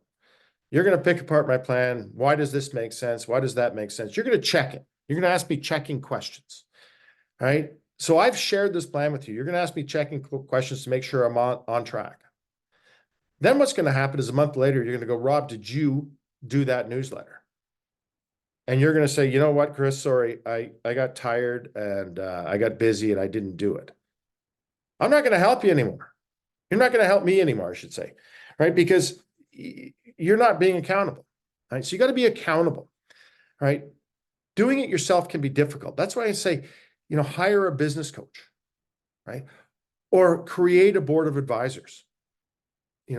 you're going to pick apart my plan. Why does this make sense? Why does that make sense? You're going to check it. You're going to ask me checking questions, right? So I've shared this plan with you. You're going to ask me checking questions to make sure I'm on track. Then what's going to happen is a month later, you're going to go, Rob, did you do that newsletter? And you're going to say, you know what, Chris, sorry, I got tired and I got busy and I didn't do it. I'm not going to help you anymore. You're not going to help me anymore, I should say, right? Because you're not being accountable, right? So you got to be accountable, right? Doing it yourself can be difficult. That's why I say, hire a business coach, right? Or create a board of advisors.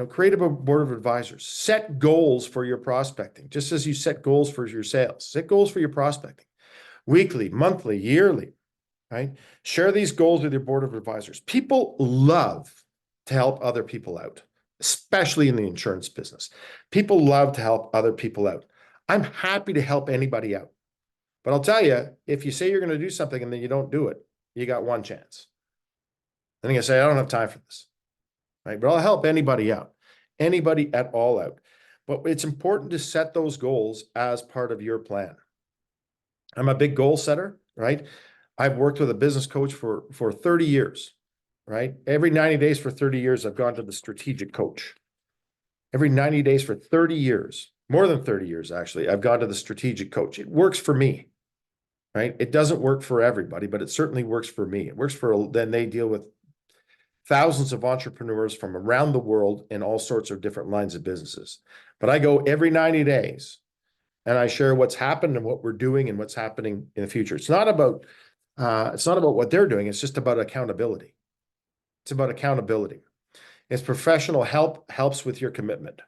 Create a board of advisors. Set goals for your prospecting, just as you set goals for your sales. Set goals for your prospecting, weekly, monthly, yearly, right? Share these goals with your board of advisors. People love to help other people out, especially in the insurance business. People love to help other people out. I'm happy to help anybody out. But I'll tell you, if you say you're going to do something and then you don't do it, you got one chance. Then you say, I don't have time for this. Right? But I'll help anybody out, anybody at all out. But it's important to set those goals as part of your plan. I'm a big goal setter, right? I've worked with a business coach for 30 years, right? Every 90 days for 30 years, I've gone to the strategic coach. Every 90 days for 30 years, more than 30 years, actually, I've gone to the strategic coach. It works for me, right? It doesn't work for everybody, but it certainly works for me. It works then they deal with thousands of entrepreneurs from around the world in all sorts of different lines of businesses. But I go every 90 days and I share what's happened and what we're doing and what's happening in the future. It's not about what they're doing. It's just about accountability. It's about accountability. It's professional help helps with your commitment.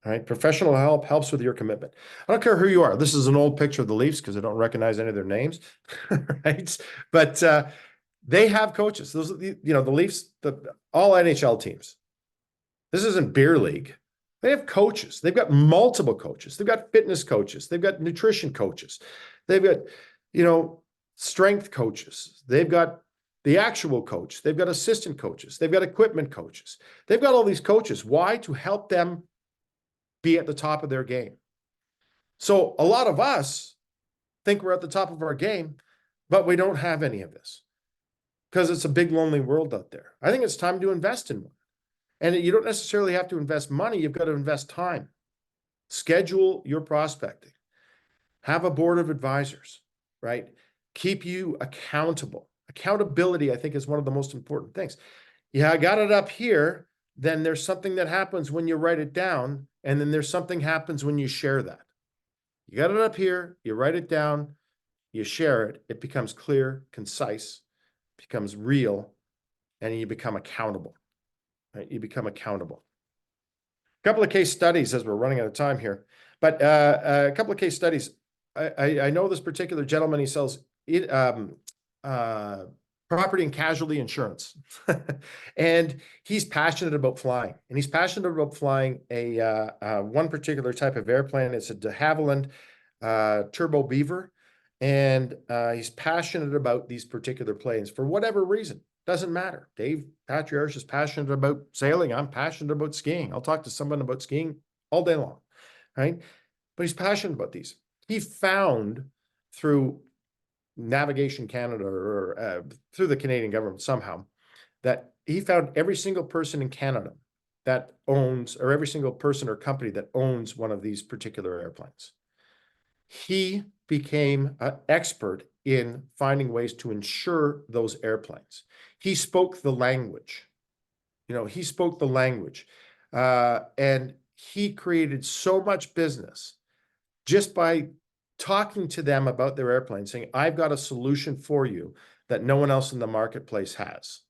All right. Professional help helps with your commitment. I don't care who you are. This is an old picture of the Leafs because I don't recognize any of their names. Right. But they have coaches. Those, the Leafs, all NHL teams. This isn't beer league. They have coaches. They've got multiple coaches. They've got fitness coaches. They've got nutrition coaches. They've got, strength coaches. They've got the actual coach. They've got assistant coaches. They've got equipment coaches. They've got all these coaches. Why? To help them be at the top of their game. So a lot of us think we're at the top of our game, but we don't have any of this because it's a big, lonely world out there. I think it's time to invest in one. And you don't necessarily have to invest money. You've got to invest time. Schedule your prospecting. Have a board of advisors, right? Keep you accountable. Accountability, I think, is one of the most important things. Yeah, I got it up here. Then there's something that happens when you write it down. And then there's something happens when you share that. You got it up here, you write it down, you share it. It becomes clear, concise, becomes real, and you become accountable. Right? You become accountable. A couple of case studies as we're running out of time here, but a couple of case studies. I know this particular gentleman. He sells property and casualty insurance, and he's passionate about flying. And he's passionate about flying one particular type of airplane. It's a de Havilland Turbo Beaver, and he's passionate about these particular planes for whatever reason. Doesn't matter. Dave Patriarch is passionate about sailing. I'm passionate about skiing. I'll talk to someone about skiing all day long, right? But he's passionate about these. He found through Navigation Canada or through the Canadian government somehow that he found every single person in Canada that owns, or every single person or company that owns one of these particular airplanes. He became an expert in finding ways to insure those airplanes. He spoke the language. He spoke the language. And he created so much business just by talking to them about their airplane, saying, I've got a solution for you that no one else in the marketplace has.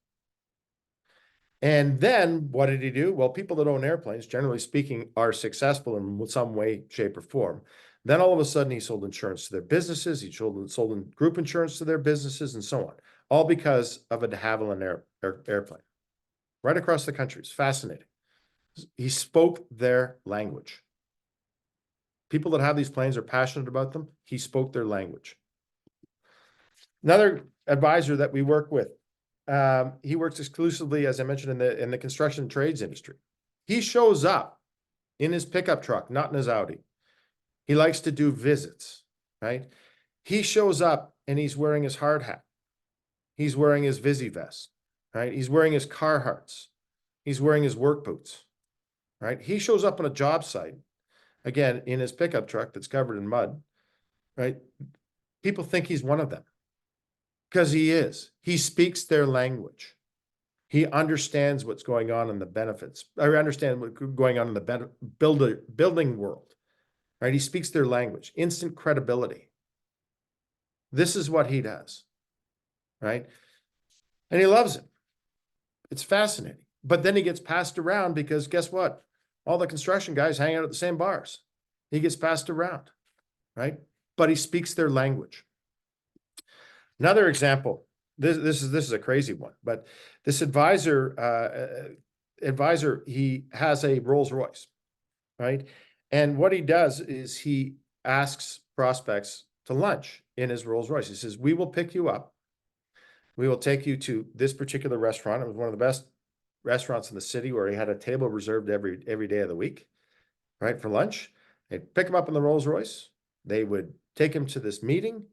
And then what did he do? Well, people that own airplanes, generally speaking, are successful in some way, shape, or form. Then all of a sudden he sold insurance to their businesses. He sold group insurance to their businesses and so on, all because of a de Havilland airplane right across the country. It's fascinating. He spoke their language. People that have these planes are passionate about them. He spoke their language. Another advisor that we work with, he works exclusively, as I mentioned, in the construction trades industry. He shows up in his pickup truck, not in his Audi. He likes to do visits, right? He shows up and he's wearing his hard hat. He's wearing his Visi vest, right? He's wearing his Carhartts. He's wearing his work boots, right? He shows up on a job site, again, in his pickup truck that's covered in mud, right? People think he's one of them because he is. He speaks their language. He understands what's going on in the benefits. I understand what's going on in the building world, right? He speaks their language, instant credibility. This is what he does, right? And he loves it. It's fascinating. But then he gets passed around because guess what? All the construction guys hang out at the same bars. He gets passed around, right? But he speaks their language. Another example, this is a crazy one, but this advisor, he has a Rolls Royce, right? And what he does is he asks prospects to lunch in his Rolls Royce. He says, we will pick you up. We will take you to this particular restaurant. It was one of the best restaurants in the city where he had a table reserved every day of the week, right, for lunch. They'd pick him up in the Rolls Royce. They would take him to this meeting,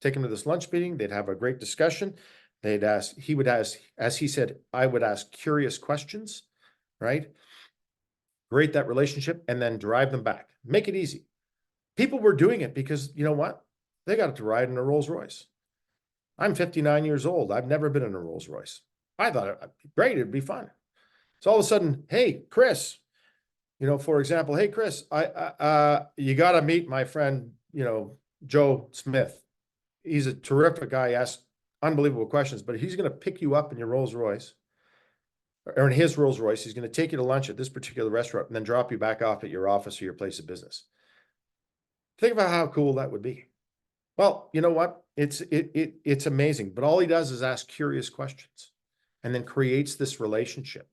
take him to this lunch meeting. They'd have a great discussion. He would ask, as he said, I would ask curious questions, right? Create that relationship and then drive them back. Make it easy. People were doing it because you know what? They got to ride in a Rolls Royce. I'm 59 years old. I've never been in a Rolls Royce. I thought it'd be great. It'd be fun. So all of a sudden, hey, Chris, for example, hey, Chris, you got to meet my friend, Joe Smith. He's a terrific guy. He asks unbelievable questions, but he's going to pick you up in your Rolls Royce or in his Rolls Royce. He's going to take you to lunch at this particular restaurant and then drop you back off at your office or your place of business. Think about how cool that would be. Well, you know what? It's amazing, but all he does is ask curious questions and then creates this relationship,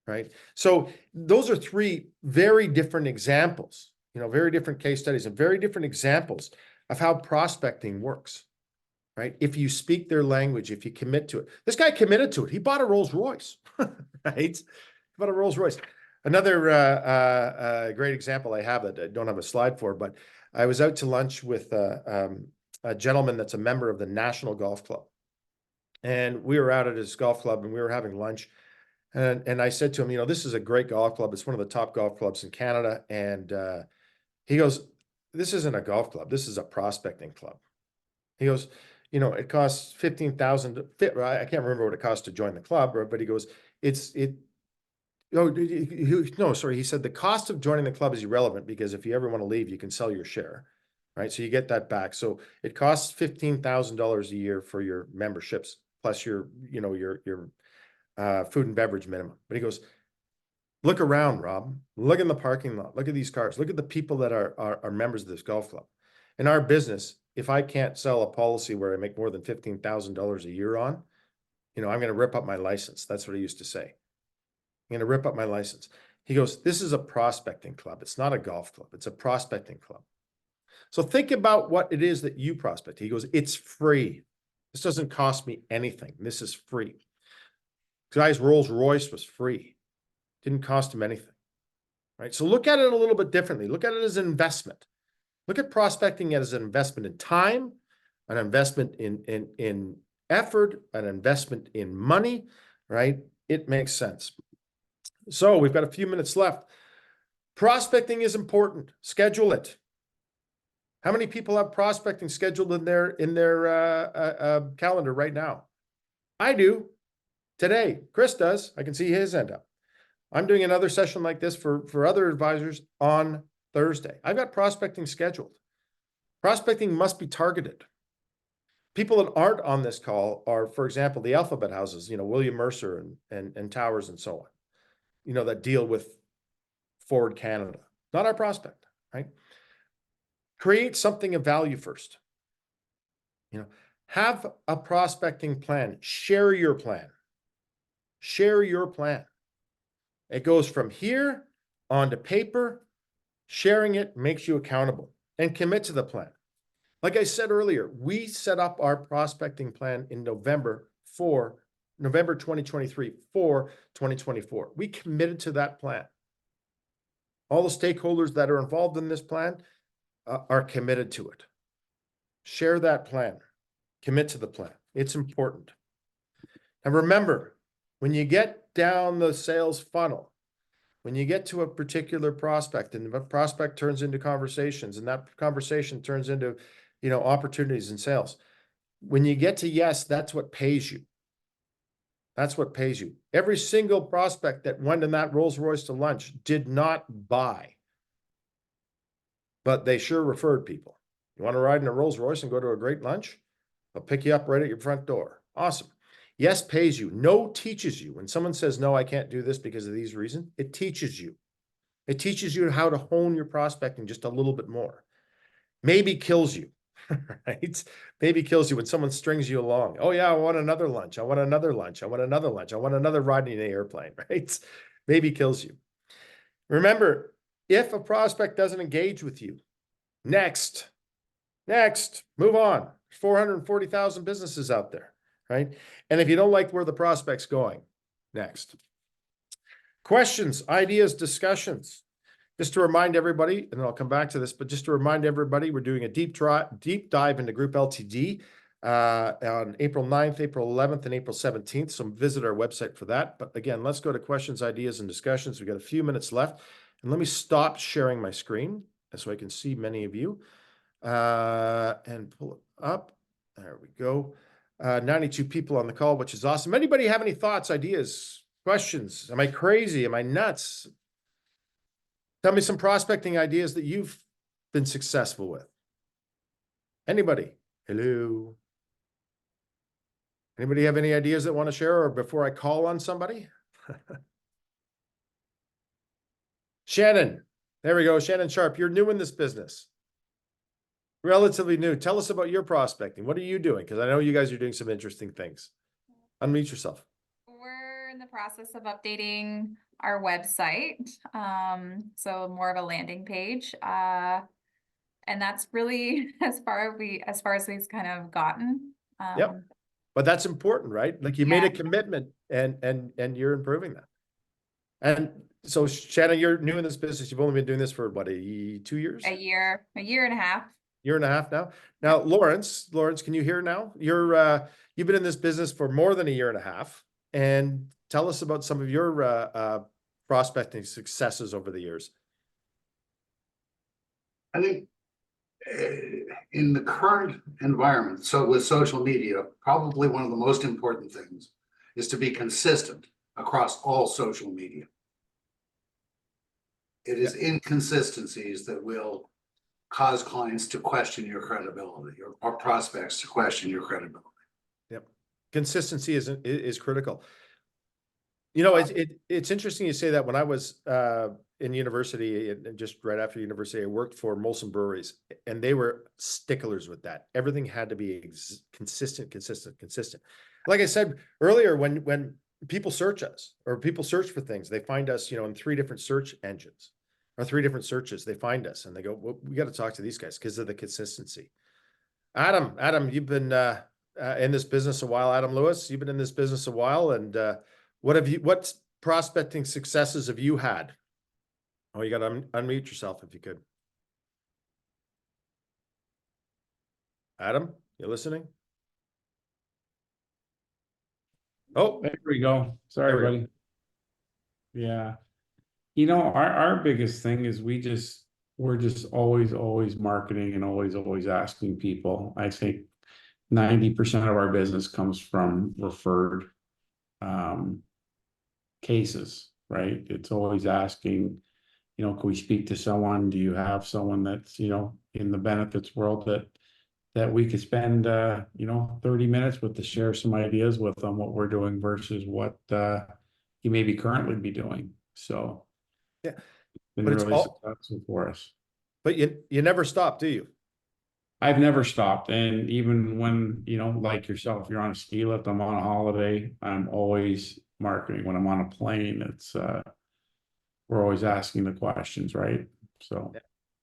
right? So those are three very different examples, very different case studies and very different examples of how prospecting works, right? If you speak their language, if you commit to it. This guy committed to it. He bought a Rolls Royce, right? He bought a Rolls Royce. Another great example I have that I don't have a slide for, but I was out to lunch with a gentleman that's a member of the National Golf Club. And we were out at his golf club and we were having lunch. And I said to him, this is a great golf club. It's one of the top golf clubs in Canada. And he goes, this isn't a golf club. This is a prospecting club. He goes, it costs $15,000. I can't remember what it costs to join the club, but he goes, no, sorry. He said the cost of joining the club is irrelevant because if you ever want to leave, you can sell your share, right? So you get that back. So it costs $15,000 a year for your memberships plus your food and beverage minimum. But he goes, look around, Rob. Look in the parking lot. Look at these cars. Look at the people that are members of this golf club. In our business, if I can't sell a policy where I make more than $15,000 a year on, I'm going to rip up my license. That's what he used to say. I'm going to rip up my license. He goes, this is a prospecting club. It's not a golf club. It's a prospecting club. So think about what it is that you prospect. He goes, it's free. This doesn't cost me anything. This is free. The guy's Rolls Royce was free. Didn't cost him anything, right? So look at it a little bit differently. Look at it as an investment. Look at prospecting as an investment in time, an investment in effort, an investment in money, right? It makes sense. So we've got a few minutes left. Prospecting is important. Schedule it. How many people have prospecting scheduled in their calendar right now? I do. Today, Chris does. I can see his end up. I'm doing another session like this for other advisors on Thursday. I've got prospecting scheduled. Prospecting must be targeted. People that aren't on this call are, for example, the alphabet houses, William Mercer and Towers and so on, that deal with Ford Canada. Not our prospect, right? Create something of value first. Have a prospecting plan. Share your plan. Share your plan. It goes from here onto paper. Sharing it makes you accountable and commit to the plan. Like I said earlier, we set up our prospecting plan in November 2023 for 2024. We committed to that plan. All the stakeholders that are involved in this plan are committed to it. Share that plan. Commit to the plan. It's important. And remember, when you get down the sales funnel, when you get to a particular prospect and the prospect turns into conversations and that conversation turns into, opportunities and sales. When you get to yes, that's what pays you. That's what pays you. Every single prospect that went in that Rolls Royce to lunch did not buy, but they sure referred people. You want to ride in a Rolls Royce and go to a great lunch? I'll pick you up right at your front door. Awesome. Yes pays you. No teaches you. When someone says, no, I can't do this because of these reasons, it teaches you. It teaches you how to hone your prospecting just a little bit more. Maybe kills you, right? Maybe kills you when someone strings you along. Oh yeah, I want another lunch. I want another lunch. I want another lunch. I want another ride in the airplane, right? Maybe kills you. Remember, if a prospect doesn't engage with you, next, move on. 440,000 businesses out there, right? And if you don't like where the prospect's going, next. Questions, ideas, discussions. Just to remind everybody, and I'll come back to this, but just to remind everybody, we're doing a deep dive into Group LTD on April 9th, April 11th, and April 17th. So visit our website for that. But again, let's go to questions, ideas, and discussions. We've got a few minutes left. And let me stop sharing my screen so I can see many of you. And pull it up. There we go. 92 people on the call, which is awesome. Anybody have any thoughts, ideas, questions? Am I crazy? Am I nuts? Tell me some prospecting ideas that you've been successful with. Anybody? Hello? Anybody have any ideas that want to share or before I call on somebody? Shannon. There we go. Shannon Sharp, you're new in this business. Relatively new. Tell us about your prospecting. What are you doing? Because I know you guys are doing some interesting things. Unmute yourself. We're in the process of updating our website. So more of a landing page. And that's really as far as we've kind of gotten. Yep. But that's important, right? Like you made a commitment and you're improving that. And so Shannon, you're new in this business. You've only been doing this for what, 2 years? A year and a half. Year and a half now. Now, Lawrence, can you hear now? You've been in this business for more than a year and a half. And tell us about some of your prospecting successes over the years. I think in the current environment, so with social media, probably one of the most important things is to be consistent across all social media. It is inconsistencies that will cause clients to question your credibility or prospects to question your credibility. Yep. Consistency is critical. It's interesting you say that. When I was in university and just right after university, I worked for Molson Breweries and they were sticklers with that. Everything had to be consistent. Like I said earlier, when people search us or people search for things, they find us, in 3 different search engines or 3 different searches. They find us and they go, well, we got to talk to these guys because of the consistency. Adam, you've been in this business a while. Adam Lewis, you've been in this business a while. And what prospecting successes have you had? Oh, you got to unmute yourself if you could. Adam, you listening? Oh, there we go. Sorry, There we buddy. Yeah. Our biggest thing is we're just always marketing and always asking people. I think 90% of our business comes from referred cases, right? It's always asking, can we speak to someone? Do you have someone that's, in the benefits world that we could spend 30 minutes with to share some ideas with them, what we're doing versus what you maybe currently be doing. So yeah, been but it's really all successful for us. But you never stop, do you? I've never stopped. And even when, like yourself, you're on a ski lift, I'm on a holiday, I'm always marketing. When I'm on a plane, it's we're always asking the questions, right? So yeah.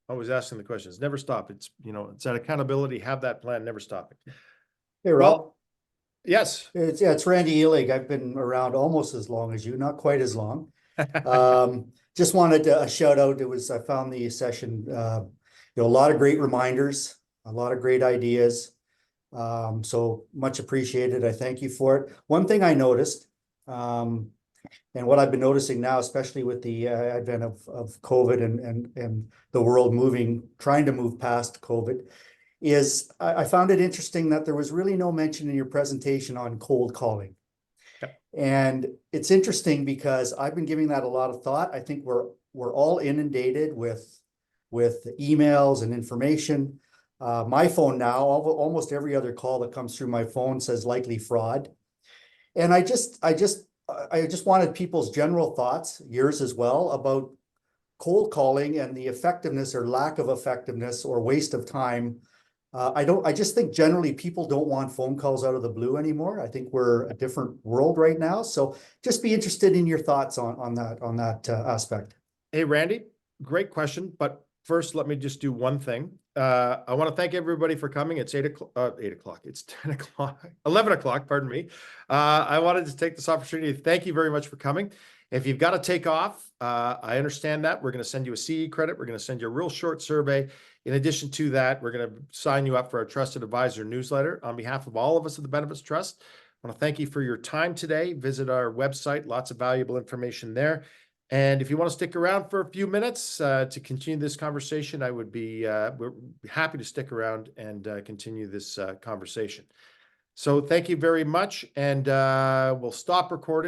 Always asking the questions, never stop. It's, it's that accountability, have that plan, never stopping. Hey, Rob. Well, yes. It's Randy Elig. I've been around almost as long as you, not quite as long. Just wanted to shout out. I found the session, a lot of great reminders, a lot of great ideas. So much appreciated. I thank you for it. One thing I noticed, And what I've been noticing now, especially with the advent of COVID and the world trying to move past COVID, is I found it interesting that there was really no mention in your presentation on cold calling. Yep. And it's interesting because I've been giving that a lot of thought. I think we're all inundated with emails and information. My phone now, almost every other call that comes through my phone says likely fraud. And I just wanted people's general thoughts, yours as well, about cold calling and the effectiveness or lack of effectiveness or waste of time. I just think generally people don't want phone calls out of the blue anymore. I think we're a different world right now. So just be interested in your thoughts on that aspect. Hey, Randy, great question. But first, let me just do one thing. I want to thank everybody for coming. It's 8 o'clock. It's 10 o'clock, 11 o'clock, pardon me. I wanted to take this opportunity to thank you very much for coming. If you've got to take off, I understand that. We're going to send you a CE credit. We're going to send you a real short survey. In addition to that, we're going to sign you up for our Trusted Advisor newsletter. On behalf of all of us at the Benefits Trust, I want to thank you for your time today. Visit our website, lots of valuable information there. And if you want to stick around for a few minutes to continue this conversation, we're happy to stick around and continue this conversation. So thank you very much, and we'll stop recording.